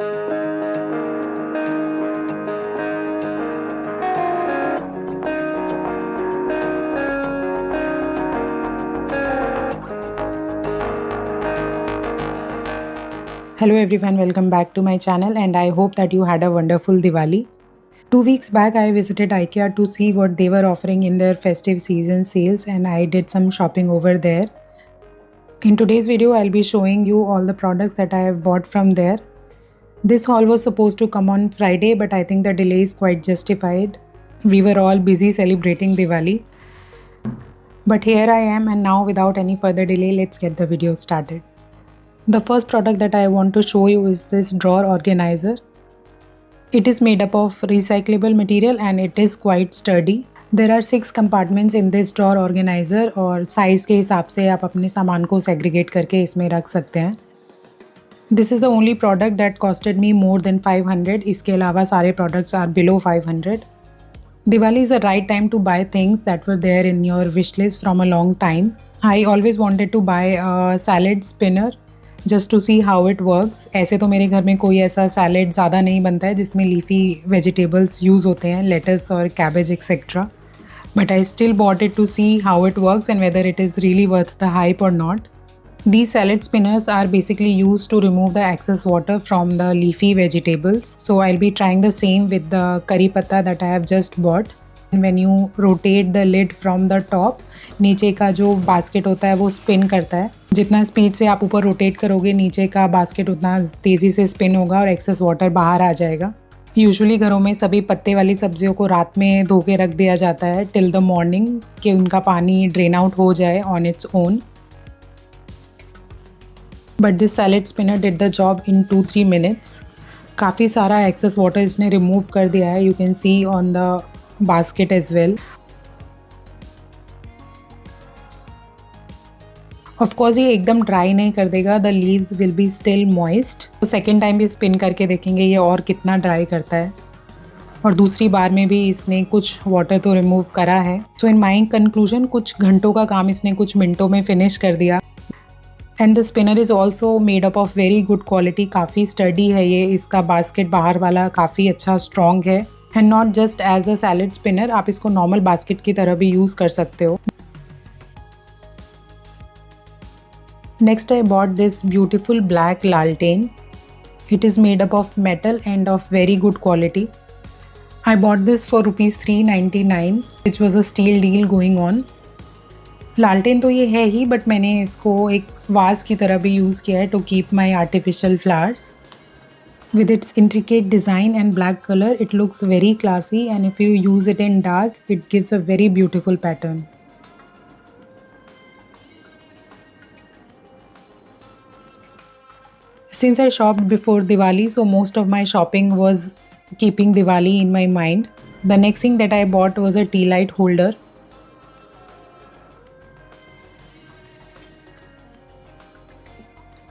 Hello everyone, welcome back to my channel and I hope that you had a wonderful Diwali. 2 weeks back I visited IKEA to see what they were offering in their festive season sales and I did some shopping over there. In today's video I'll be showing you all the products that I have bought from there. This haul was supposed to come on Friday but I think the delay is quite justified. We were all busy celebrating Diwali. But here I am and now without any further delay let's get the video started. The first product that I want to show you is this drawer organizer. It is made up of recyclable material and it is quite sturdy. There are 6 compartments in this drawer organizer और size के हिसाब से आप अपने सामान को segregate करके इसमें रख सकते हैं. This is the only product that costed me more than 500. इसके अलावा सारे products are below 500. Diwali is the right time to buy things that were there in your wish list from a long time. I always wanted to buy a salad spinner. Just to see how it works. ऐसे तो मेरे घर में कोई ऐसा salad ज़्यादा नहीं बनता है जिसमें लीफी वेजिटेबल्स यूज़ होते हैं, लेटस और cabbage etcetera. But I still bought it to see how it works and whether it is really worth the hype और not. These salad spinners are basically used to remove the excess water from the leafy vegetables. So I'll be trying the same with the curry patta that I have just bought. When you rotate the lid from the top, नीचे का जो basket होता है वो spin करता है. जितना speed से आप ऊपर रोटेट करोगे नीचे का बास्केट उतना तेज़ी से स्पिन होगा और एक्सेस वाटर बाहर आ जाएगा. यूजुअली घरों में सभी पत्ते वाली सब्जियों को रात में धो के रख दिया जाता है टिल द मॉर्निंग कि उनका पानी ड्रेन आउट हो जाए on its own. But this salad spinner did the job in 2-3 minutes. काफ़ी सारा एक्सेस वाटर इसने रिमूव कर दिया है. You can see on the basket as well. Of course ये एकदम ड्राई नहीं कर देगा. The leaves will be still moist. तो सेकेंड टाइम भी स्पिन करके देखेंगे ये और कितना ड्राई करता है. और दूसरी बार में भी इसने कुछ वाटर तो रिमूव करा है. सो इन माई कंक्लूजन कुछ घंटों का काम इसने कुछ मिनटों में फिनिश कर दिया. And the spinner is also made up of very good quality. काफ़ी स्टडी है ये. इसका बास्केट बाहर वाला काफ़ी अच्छा स्ट्रॉन्ग है. And not just as a salad spinner, आप इसको नॉर्मल बास्केट की तरह भी यूज़ कर सकते हो. Next I bought this beautiful black लालटेन. It is made up of metal and of very good quality. I bought this for ₹399 which was a steal deal going on. लालटेन तो ये है ही बट मैंने इसको एक वास की तरह भी यूज़ किया है to keep my artificial flowers. With its intricate design and black color, it looks very classy and if you use it in dark, it gives a very beautiful pattern. Since I shopped before Diwali, so most of my shopping was keeping Diwali in my mind. The next thing that I bought was a tea light holder.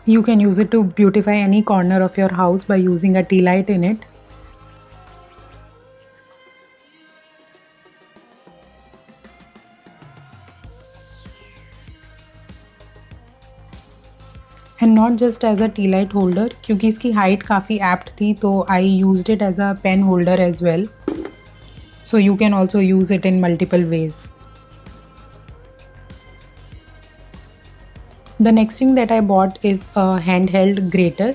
You can use it to beautify any corner of your house by using a tea light in it. And not just as a tea light holder, क्योंकि इसकी height काफ़ी apt थी तो I used it as a pen holder as well. So you can also use it in multiple ways. The next thing that I bought is a handheld grater.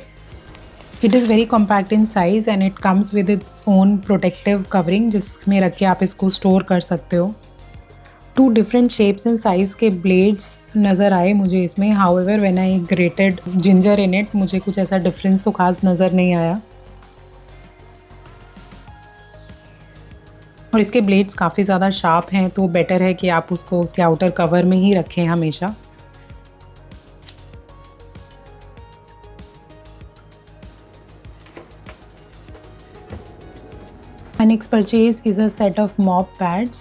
It is very compact in size and it comes with its own protective covering जिसमें रख के आप इसको store कर सकते हो. 2 different shapes and size के blades नज़र आए मुझे इसमें. However, when I grated ginger in it, मुझे कुछ ऐसा डिफरेंस तो खास नज़र नहीं आया. और इसके ब्लेड्स काफ़ी ज़्यादा शार्प हैं तो बेटर है कि आप उसको उसके आउटर कवर में ही रखें हमेशा. My next purchase is a set of mop pads.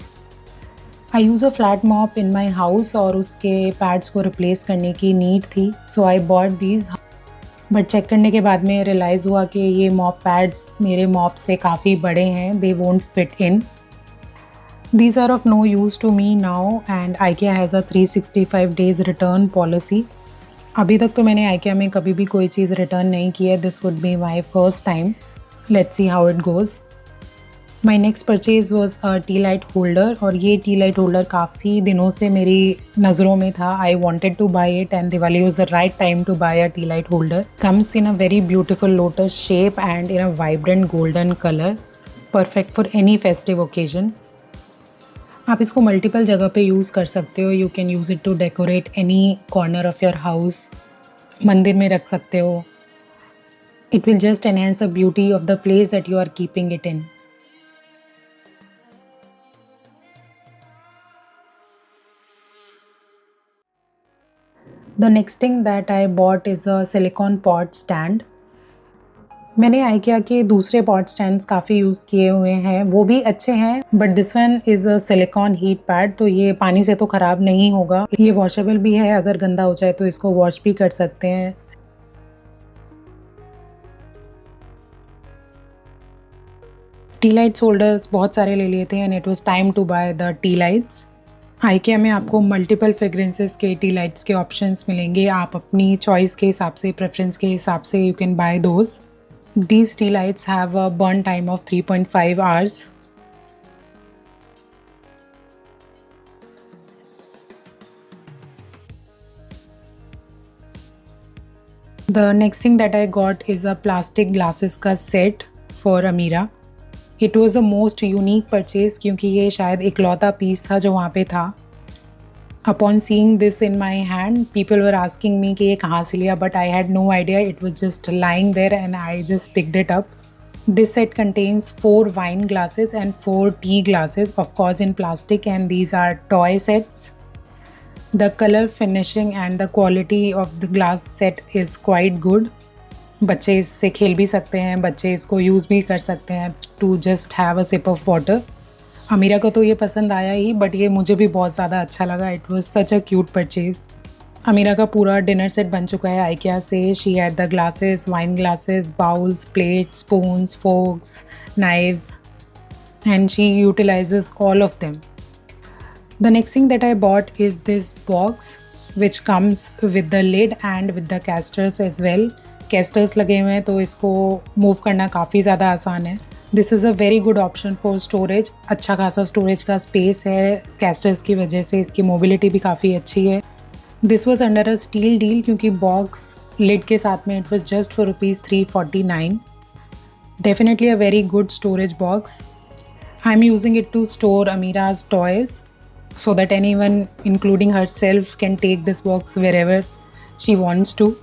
I use a flat mop in my house और उसके pads को replace करने की need थी. So I bought these. But check करने के बाद में realize हुआ कि ये mop pads मेरे mop से काफ़ी बड़े हैं. They won't fit in. These are of no use to me now and IKEA has a 365 days return policy. अभी तक तो मैंने IKEA में कभी भी कोई चीज़ रिटर्न नहीं की है. This would be my first time. Let's see how it goes. My next purchase was a tea light holder और ये टी लाइट होल्डर काफ़ी दिनों से मेरी नज़रों में था. I wanted to buy it and Diwali was the right time to buy a tea light holder. Comes in a very beautiful lotus shape and in a vibrant golden colour. Perfect for any festive occasion. आप इसको multiple जगह पे use कर सकते हो. You can use it to decorate any corner of your house. मंदिर में रख सकते हो. It will just enhance the beauty of the place that you are keeping it in. The next thing that I bought is a silicone pot stand. मैंने IKEA के दूसरे pot stands काफ़ी use किए हुए हैं, वो भी अच्छे हैं, but this one is a silicon heat pad. तो ये पानी से तो ख़राब नहीं होगा. ये वॉशेबल भी है, अगर गंदा हो जाए तो इसको वॉश भी कर सकते हैं. टी लाइट्स होल्डर्स बहुत सारे ले लिए थे and it was time to buy the tea lights. IKEA में आपको मल्टीपल फ्रेग्रेंसेस के टी लाइट्स के ऑप्शंस मिलेंगे. आप अपनी चॉइस के हिसाब से, प्रेफरेंस के हिसाब से you can buy those. These tea lights have a burn time of 3.5 hours. The next thing that I got is a plastic glasses का set for Amira. It was the most unique purchase क्योंकि ये शायद इकलौता piece था जो वहाँ पे था. Upon seeing this in my hand, people were asking me कि ये कहाँ से लिया, but I had no idea. It was just lying there and I just picked it up. This set contains 4 wine glasses and 4 tea glasses, of course in plastic, and these are toy sets. The color finishing and the quality of the glass set is quite good. बच्चे इससे खेल भी सकते हैं, बच्चे इसको use भी कर सकते हैं to just have a sip of water. अमीरा को तो ये पसंद आया ही, बट ये मुझे भी बहुत ज़्यादा अच्छा लगा. It was such a cute purchase. Amira का पूरा डिनर सेट बन चुका है IKEA से. She had the glasses, wine glasses, bowls, plates, spoons, forks, knives, and she utilizes all of them. The next thing that I bought is this box which comes with the lid and with the casters as well. Casters लगे हुए हैं तो इसको move करना काफ़ी ज़्यादा आसान है. This is a very good option for storage. अच्छा खासा स्टोरेज का स्पेस है कैस्टर्स की वजह से. इसकी मोबिलिटी भी काफ़ी अच्छी है. This was under a steal deal क्योंकि बॉक्स लिड के साथ में it was just for ₹349. Definitely a very good storage box. I am using it to store Amira's toys so that anyone including herself can take this box wherever she wants to.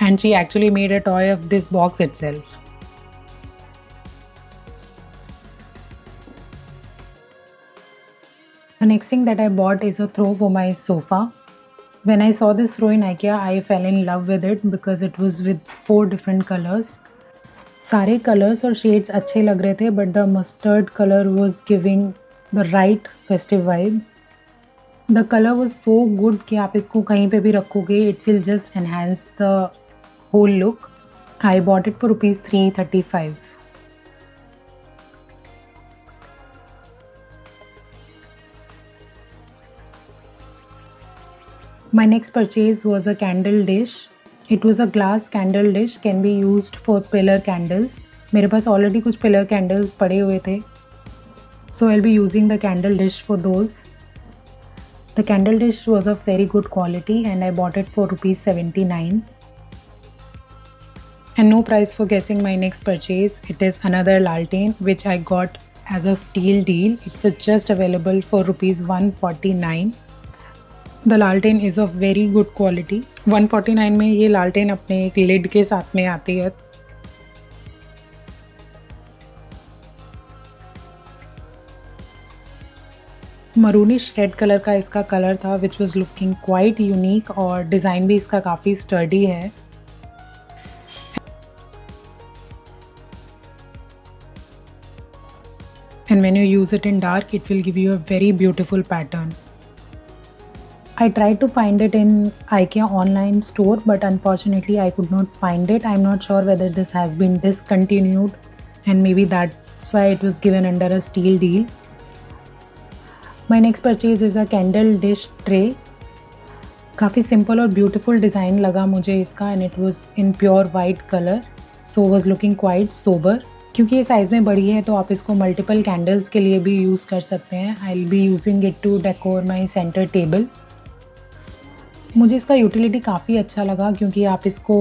And she actually made a toy of this box itself. The next thing that I bought is a throw for my sofa. When I saw this throw in IKEA, I fell in love with it because it was with 4 different colors. सारे colours और shades अच्छे लग रहे थे, but the mustard colour was giving the right festive vibe. The colour was so good कि आप इसको कहीं पे भी रखोगे, it will just enhance the whole look. I bought it for ₹335. My next purchase was a candle dish. It was a glass candle dish, can be used for pillar candles. मेरे पास already कुछ pillar candles पड़े हुए थे, so I'll be using the candle dish for those. The candle dish was of very good quality and I bought it for ₹79. And no price for guessing my next purchase. It is another Laltane which I got as a steal deal. It was just available for ₹149. The Laltane is of very good quality. 149 में ये Laltane अपने एक lid के साथ में आती है. Maroonish red colour का इसका कलर था which was looking quite unique और डिज़ाइन भी इसका काफ़ी स्टर्डी है. And when you use it in dark, it will give you a very beautiful pattern. I tried to find it in IKEA online store, but unfortunately I could not find it. I'm not sure whether this has been discontinued, and maybe that's why it was given under a steal deal. My next purchase is a candle dish tray. काफ़ी simple और beautiful design लगा मुझे इसका, and it was in pure white colour, so was looking quite sober. क्योंकि ये size में बड़ी है तो आप इसको मल्टीपल कैंडल्स के लिए भी यूज़ कर सकते हैं. I will be using it to decor my centre table. मुझे इसका यूटिलिटी काफ़ी अच्छा लगा क्योंकि आप इसको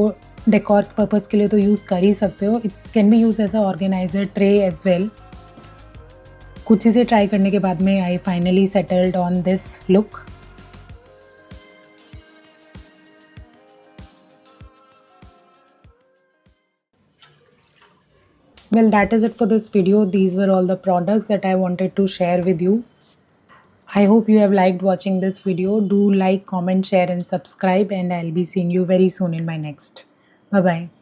डेकोर पर्पज़ के लिए तो यूज़ कर ही सकते हो. Its can be use as a organiser tray as well. कुछ चीज़ें ट्राई करने के बाद में I finally settled on this look. Well, that is it for this video. These were all the products that I wanted to share with you. I hope you have liked watching this video. Do like, comment, share and subscribe, and I'll be seeing you very soon in my next. Bye bye.